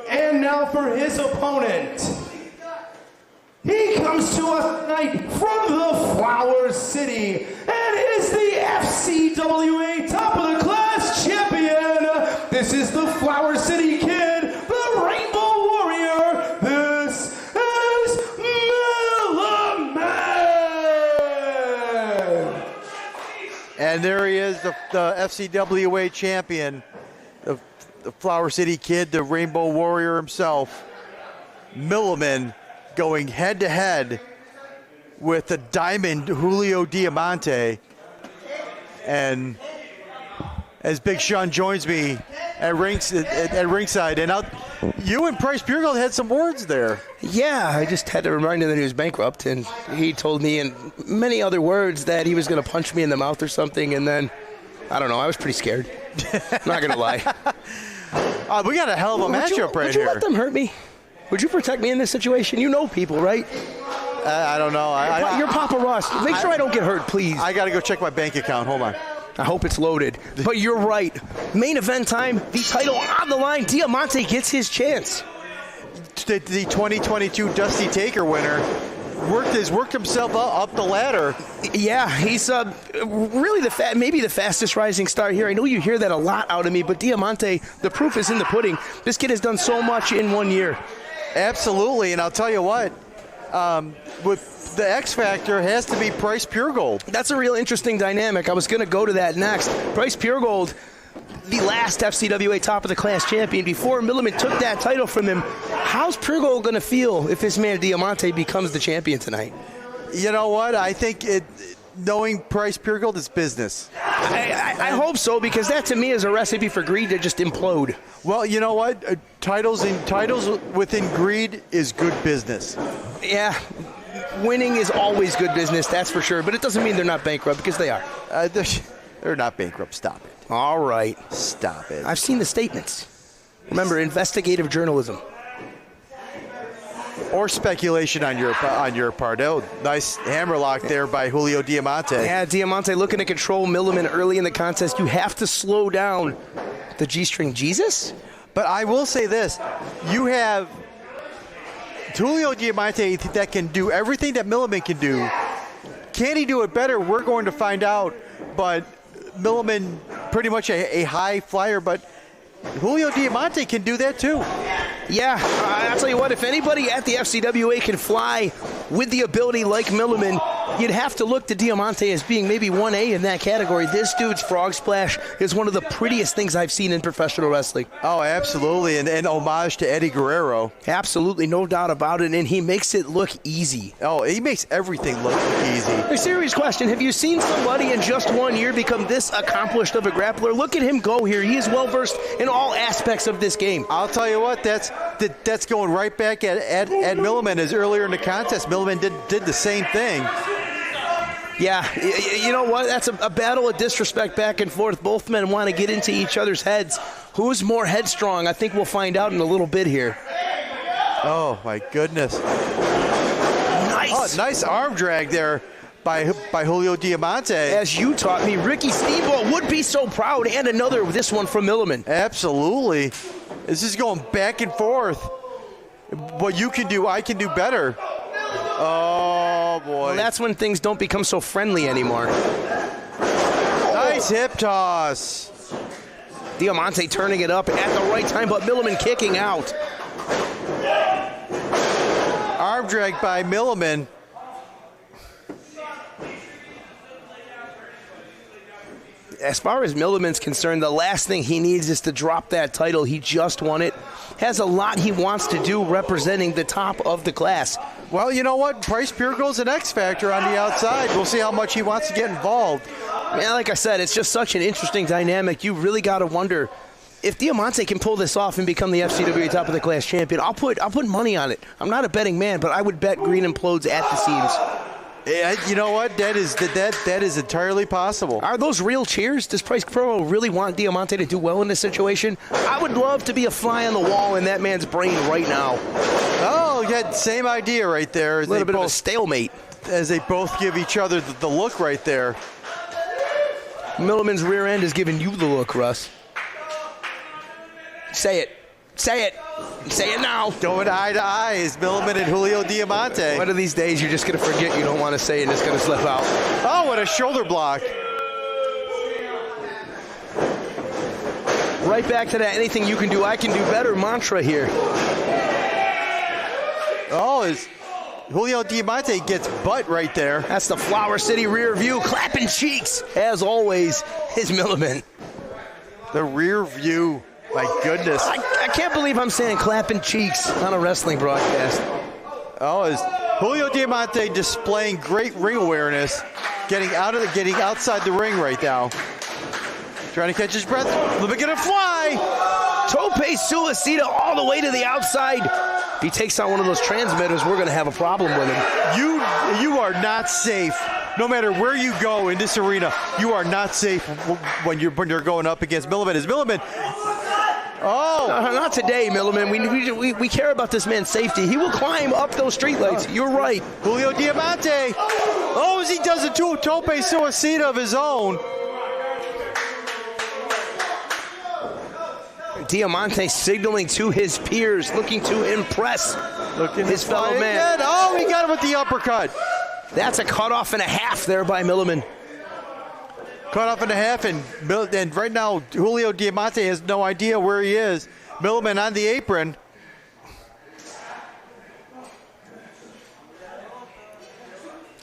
And now for his opponent. He comes to us tonight from the Flower City and is the FCWA Top of the Class champion. This is the Flower City Kid, the Rainbow Warrior, And there he is, the FCWA champion, the Flower City Kid, the Rainbow Warrior himself, Milliman, going head-to-head with the Diamond Julio Diamanté. And as Big Sean joins me at ringside, and you and Price Puregold had some words there. Yeah, I just had to remind him that he was bankrupt, and he told me in many other words that he was going to punch me in the mouth or something, and then, I don't know, I was pretty scared. Not going to lie. We got a hell of a matchup right here. Would you let them hurt me? Would you protect me in this situation? You know people, right? I don't know. You're Papa Ross. Make sure I don't get hurt, please. I got to go check my bank account. Hold on. I hope it's loaded. But you're right. Main event time, the title on the line. Diamanté gets his chance. The 2022 Dusty Taker winner worked himself up the ladder. Yeah, he's really maybe the fastest rising star here. I know you hear that a lot out of me, but Diamanté, the proof is in the pudding. This kid has done so much in 1 year. Absolutely, and I'll tell you what, with the X Factor has to be Price Puregold. That's a real interesting dynamic. I was going to go to that next. Price Puregold, the last FCWA top of the class champion, before Milliman took that title from him. How's Puregold going to feel if this man Diamanté becomes the champion tonight? You know what? I think knowing Price Puregold is business. I hope so, because that to me is a recipe for greed to just implode. Well, you know what? Titles within greed is good business. Yeah. Winning is always good business, that's for sure. But it doesn't mean they're not bankrupt, because they are. They're not bankrupt. Stop it. All right. Stop it. I've seen the statements. Remember, investigative journalism. Or speculation on your part. Oh, nice hammerlock there by Julio Diamanté. Yeah, Diamanté looking to control Milliman early in the contest. You have to slow down the G-string Jesus. But I will say this. You have Julio Diamanté that can do everything that Milliman can do. Can he do it better? We're going to find out. But Milliman, pretty much a high flyer, but Julio Diamanté can do that too. Yeah, I'll tell you what, if anybody at the FCWA can fly with the ability like Milliman, you'd have to look to Diamanté as being maybe 1A in that category. This dude's frog splash is one of the prettiest things I've seen in professional wrestling. Oh, absolutely, and homage to Eddie Guerrero. Absolutely, no doubt about it, and he makes it look easy. Oh, he makes everything look easy. A serious question, have you seen somebody in just 1 year become this accomplished of a grappler? Look at him go here. He is well-versed in all aspects of this game. I'll tell you what, that's going right back at Milliman, as earlier in the contest, Milliman did the same thing. Yeah, you know what? That's a battle of disrespect back and forth. Both men want to get into each other's heads. Who's more headstrong? I think we'll find out in a little bit here. Oh, my goodness. Nice. Oh, nice arm drag there by Julio Diamanté. As you taught me, Ricky Steamboat would be so proud. And another, this one from Milliman. Absolutely. This is going back and forth. What you can do, I can do better. Oh, boy. Well, that's when things don't become so friendly anymore. Nice hip toss. Diamanté turning it up at the right time, but Milliman kicking out. Arm drag by Milliman. As far as Milliman's concerned, the last thing he needs is to drop that title. He just won it. Has a lot he wants to do representing the top of the class. Well, you know what? Price Puregold's an X factor on the outside. We'll see how much he wants to get involved. Man, like I said, it's just such an interesting dynamic. You really got to wonder if Diamanté can pull this off and become the FCWA top of the class champion. I'll put money on it. I'm not a betting man, but I would bet Green implodes at the seams. Yeah, you know what? That is entirely possible. Are those real cheers? Does Price Pro really want Diamanté to do well in this situation? I would love to be a fly on the wall in that man's brain right now. Oh, yeah, same idea right there. A little bit of a stalemate. As they both give each other the look right there. Milliman's rear end is giving you the look, Russ. Say it. Say it. Say it now. Going eye to eye is Milliman and Julio Diamanté. One of these days, you're just going to forget you don't want to say it and it's going to slip out. Oh, what a shoulder block. Right back to that anything you can do, I can do better mantra here. Oh, Julio Diamanté gets butt right there. That's the Flower City rear view. Clapping cheeks, as always, is Milliman. The rear view. My goodness. I can't believe I'm saying clapping cheeks on a wrestling broadcast. Oh, is Julio Diamanté displaying great ring awareness, getting outside the ring right now. Trying to catch his breath. Let me get a fly. Tope Suicida all the way to the outside. If he takes out one of those transmitters, we're going to have a problem with him. You are not safe. No matter where you go in this arena, you are not safe when you're going up against Milliman. Is Milliman? Oh, not today, Milliman. We care about this man's safety. He will climb up those streetlights. You're right. Julio Diamanté. Oh, as he does a Tope Suicida of his own. Diamanté signaling to his peers, looking to impress his fellow man. Again. Oh, he got him with the uppercut. That's a cutoff and a half there by Milliman. Cut off in a half, and right now Julio Diamanté has no idea where he is. Milliman on the apron.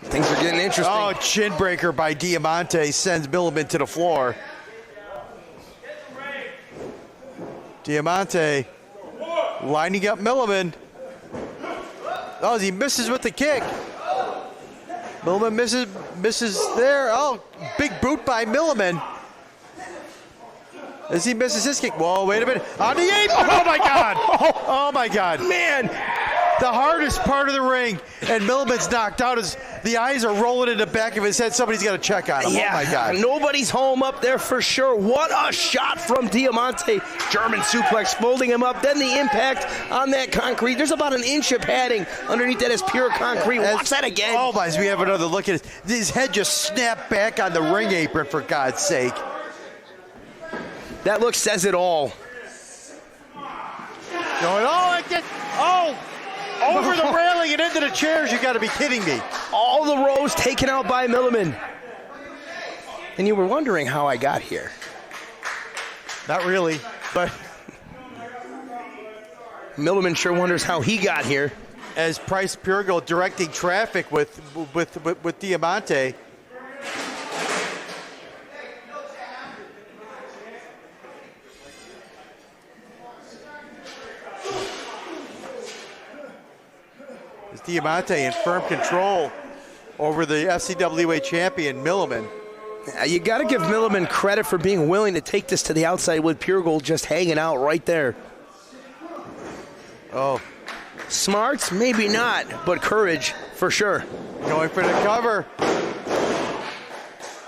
Things are getting interesting. Oh, chin breaker by Diamanté sends Milliman to the floor. Diamanté lining up Milliman. Oh, as he misses with the kick. Milliman misses there. Oh, big boot by Milliman. As he misses his kick. Whoa, wait a minute. On the apron. Oh, my God. Oh, my God. Man. The hardest part of the ring. And Milliman's knocked out. The eyes are rolling in the back of his head. Somebody's got to check on him. Yeah, oh, my God. Nobody's home up there for sure. What a shot from Diamanté. German suplex, folding him up. Then the impact on that concrete. There's about an inch of padding underneath that is pure concrete. Watch that again. Oh, my. As we have another look at it. His head just snapped back on the ring apron, for God's sake. That look says it all. Over the railing and into the chairs. You got to be kidding me. All the rows taken out by Milliman. And you were wondering how I got here. Not really, but Milliman sure wonders how he got here. As Price Purgle directing traffic with Diamanté. Diamanté in firm control over the FCWA champion, Milliman. You got to give Milliman credit for being willing to take this to the outside with Pure Gold just hanging out right there. Oh. Smarts? Maybe not, but courage for sure. Going for the cover.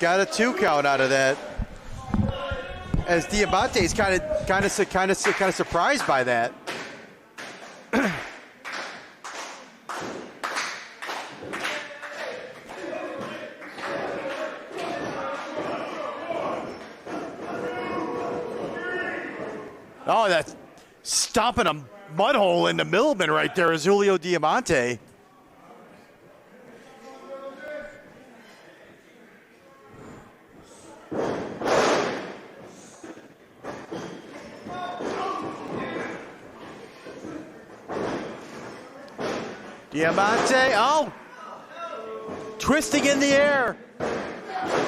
Got a 2 count out of that. As Diamanté is kind of surprised by that. Oh, that's stomping a mud hole into Milliman right there is Julio Diamanté. Diamanté, oh! Twisting in the air.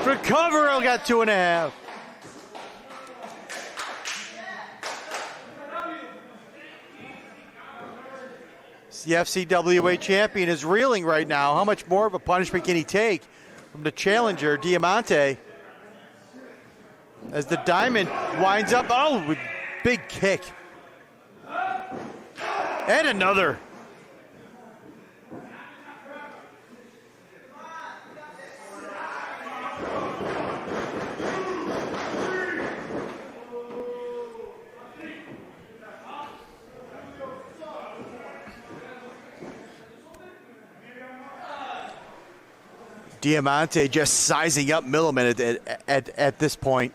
For cover, he'll got 2.5. The FCWA champion is reeling right now. How much more of a punishment can he take from the challenger, Diamanté? As the diamond winds up, oh, with big kick. And another. Diamanté just sizing up Milliman at this point.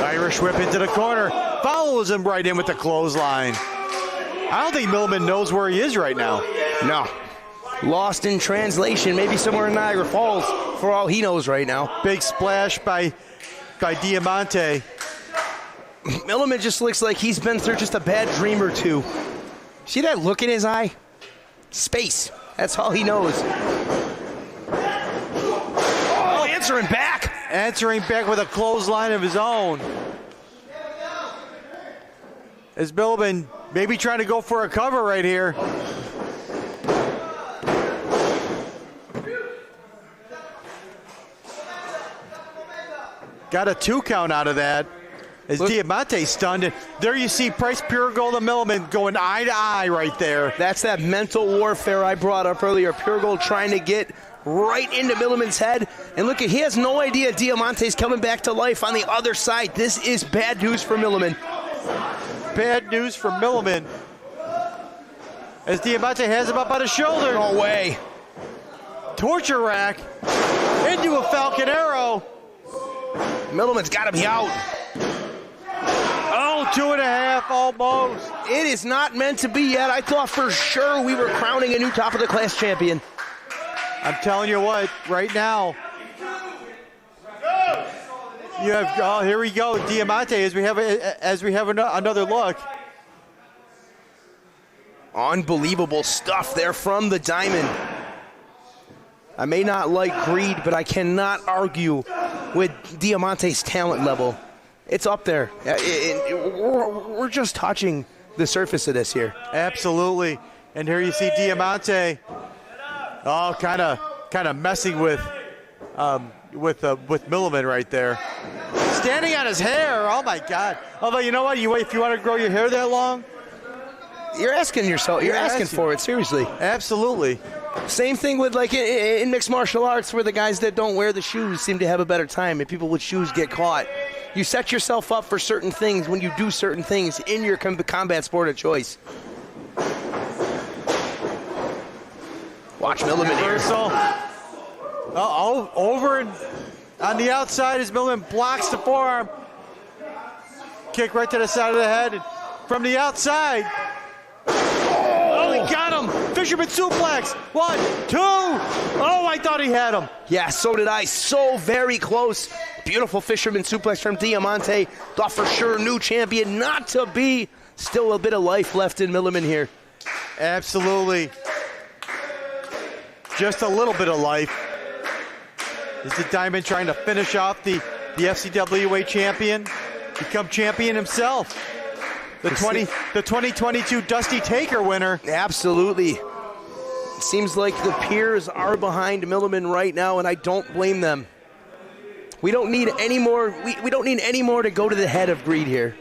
Irish whip into the corner. Follows him right in with the clothesline. I don't think Milliman knows where he is right now. No. Lost in translation, maybe somewhere in Niagara Falls, for all he knows right now. Big splash by Diamanté. Milliman just looks like he's been through just a bad dream or two. See that look in his eye? Space. That's all he knows. Oh, answering back. Answering back with a clothesline of his own. As Milliman maybe trying to go for a cover right here. Got a 2 count out of that. As Diamanté stunned. And there you see Price Pure Gold and Milliman going eye to eye right there. That's that mental warfare I brought up earlier. Pure Gold trying to get right into Milliman's head. And look, he has no idea Diamanté's coming back to life on the other side. This is bad news for Milliman. Bad news for Milliman. As Diamanté has him up on his shoulder. No way. Torture rack into a Falcon Arrow. Milliman's got to be out. Oh, 2.5 almost. It is not meant to be yet. I thought for sure we were crowning a new top of the class champion. I'm telling you what, right now, you have, oh, here we go, Diamanté, as we have another look. Unbelievable stuff there from the Diamond. I may not like greed, but I cannot argue with Diamanté's talent level. It's up there. We're just touching the surface of this here. Absolutely. And here you see Diamanté, oh, kind of messing with Milliman right there. Standing on his hair. Oh my God. Although you know what, if you want to grow your hair that long, you're asking yourself. You're asking for it. Seriously. Absolutely. Same thing with like in mixed martial arts, where the guys that don't wear the shoes seem to have a better time, and people with shoes get caught. You set yourself up for certain things when you do certain things in your combat sport of choice. Watch Milliman here. Oh, over and on the outside as Milliman blocks the forearm. Kick right to the side of the head. And from the outside. Oh, he got him. Fisherman suplex. 1, 2. Oh, I thought he had him. Yeah, so did I. So very close. Beautiful fisherman suplex from Diamanté. Thought for sure new champion, not to be. Still a bit of life left in Milliman here. Absolutely. Just a little bit of life. Is the Diamond trying to finish off the FCWA champion? Become champion himself. The 2022 Dusty Taker winner. Absolutely. Seems like the peers are behind Milliman right now, and I don't blame them. We don't need any more. We don't need any more to go to the head of greed here.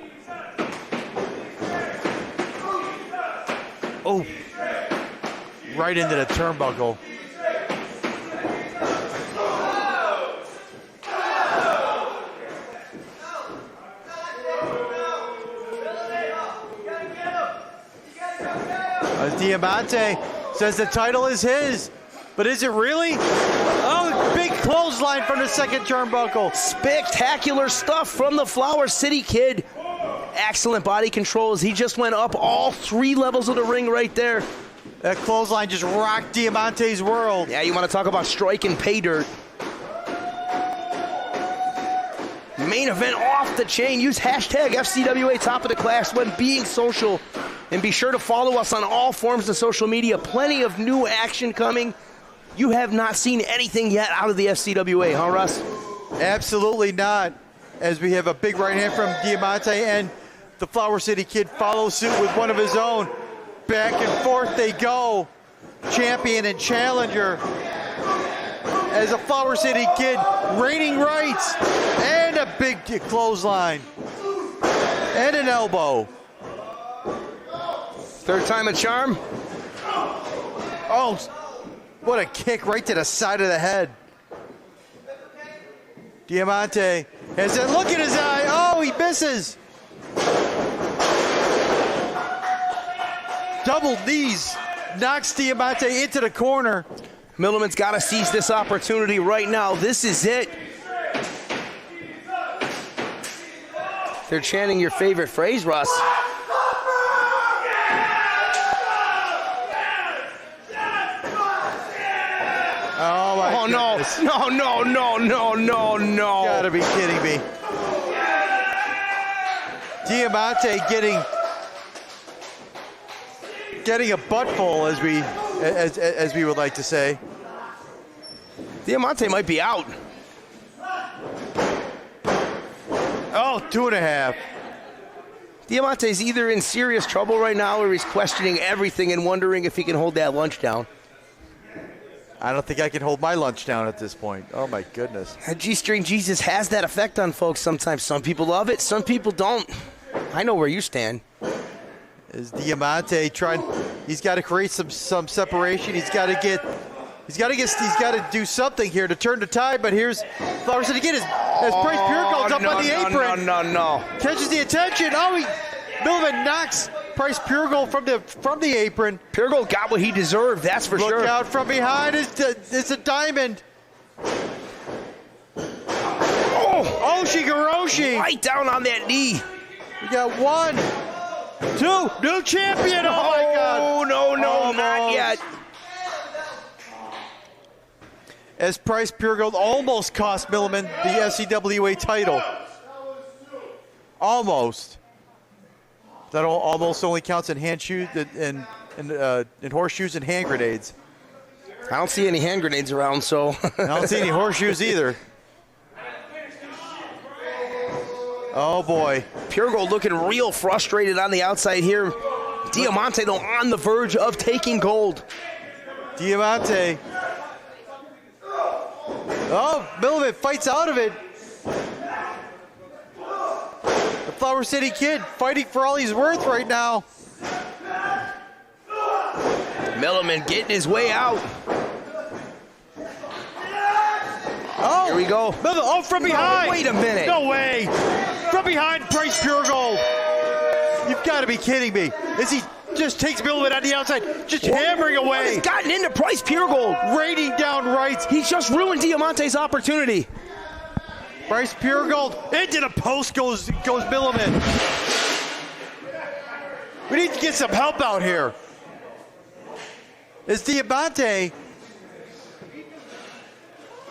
Oh, right into the turnbuckle. Diamanté says the title is his, but is it really? Oh, big clothesline from the second turnbuckle. Spectacular stuff from the Flower City Kid. Excellent body controls. He just went up all 3 levels of the ring right there. That clothesline just rocked Diamanté's world. Yeah, you want to talk about strike and pay dirt. Main event off the chain. Use hashtag FCWA top of the class when being social. And be sure to follow us on all forms of social media. Plenty of new action coming. You have not seen anything yet out of the FCWA, huh, Russ? Absolutely not. As we have a big right hand from Diamanté, and the Flower City Kid follows suit with one of his own. Back and forth they go. Champion and challenger. As a Flower City Kid reigning rights. And a big clothesline. And an elbow. Third time a charm. Oh, what a kick right to the side of the head. Diamanté has that look in his eye. Oh, he misses. Double knees knocks Diamanté into the corner. Milliman's got to seize this opportunity right now. This is it. They're chanting your favorite phrase, Russ. Oh no. You gotta be kidding me. Diamanté getting getting a buttful, as we would like to say. Diamanté might be out. Oh, 2.5. Diamanté's either in serious trouble right now or he's questioning everything and wondering if he can hold that lunch down. I don't think I can hold my lunch down at this point. Oh, my goodness. G-string Jesus has that effect on folks sometimes. Some people love it, some people don't. I know where you stand. Is Diamanté trying? He's got to create some separation. He's got to do something here to turn the tide. But here's Flower City again. As Price Pure goes up on the apron. No. Catches the attention. Oh, Milliman knocks Price Pure Gold from the apron. Pure Gold got what he deserved, that's for sure. Look out from behind. It's a diamond. Oh, Shigoroshi. Right down on that knee. We got 1, 2, new champion. Oh my God. No, not yet. As Price Pure Gold almost cost Milliman the FCWA title. Almost. That almost only counts in hand shoes and horseshoes and hand grenades. I don't see any hand grenades around, so. I don't see any horseshoes either. Oh boy. Pure Gold looking real frustrated on the outside here. Diamanté though on the verge of taking gold. Diamanté. Oh, Milliman fights out of it. The Flower City Kid fighting for all he's worth right now. Milliman getting his way out. Oh, here we go. Oh, from behind. No, wait a minute. No way. From behind Price Pure Gold. You've got to be kidding me. As he just takes Milliman on the outside, just hammering away. He's gotten into Price Pure Gold. Raining down rights. He's just ruined Diamanté's opportunity. Price Pure Gold into the post goes Milliman. We need to get some help out here. As Diamanté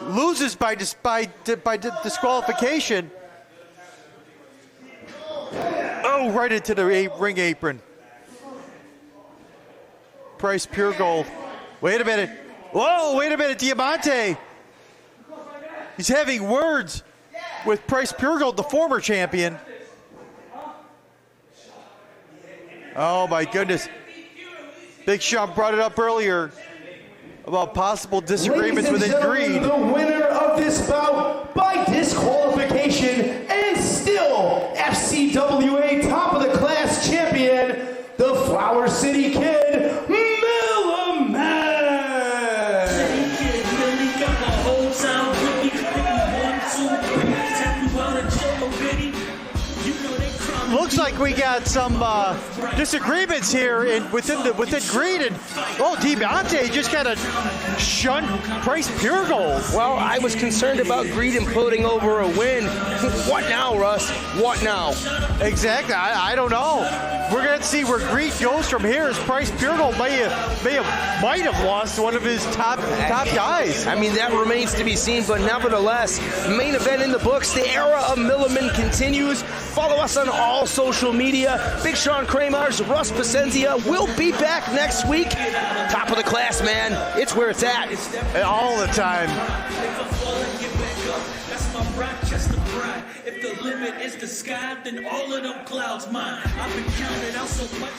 loses by disqualification. Oh, right into the ring apron. Price Pure Gold. Wait a minute. Whoa, wait a minute, Diamanté. He's having words with Price Pure Gold, the former champion. Oh my goodness. Big Sean brought it up earlier about possible disagreements within Greed. The winner of this bout by disqualification and still FCWA top of the class champion, the Flower City Kid, Milliman. Looks like we got some disagreements here within Greed, and Diamanté just kind of shunned Price Pure Gold. Well, I was concerned about Greed imploding over a win. What now, Russ? What now? Exactly. I don't know. We're going to see where Greed goes from here, as Price Pure Gold might have lost one of his top guys. I mean, that remains to be seen, but nevertheless, main event in the books. The era of Milliman continues. Follow us on all social media. Big Sean Kramer's Russ Pacenzia will be back next week. Top of the class, man. It's where it's at. All the time. That's my Rochester pride. If the limit is the sky, then all of them clouds mine. I've been counted out so much.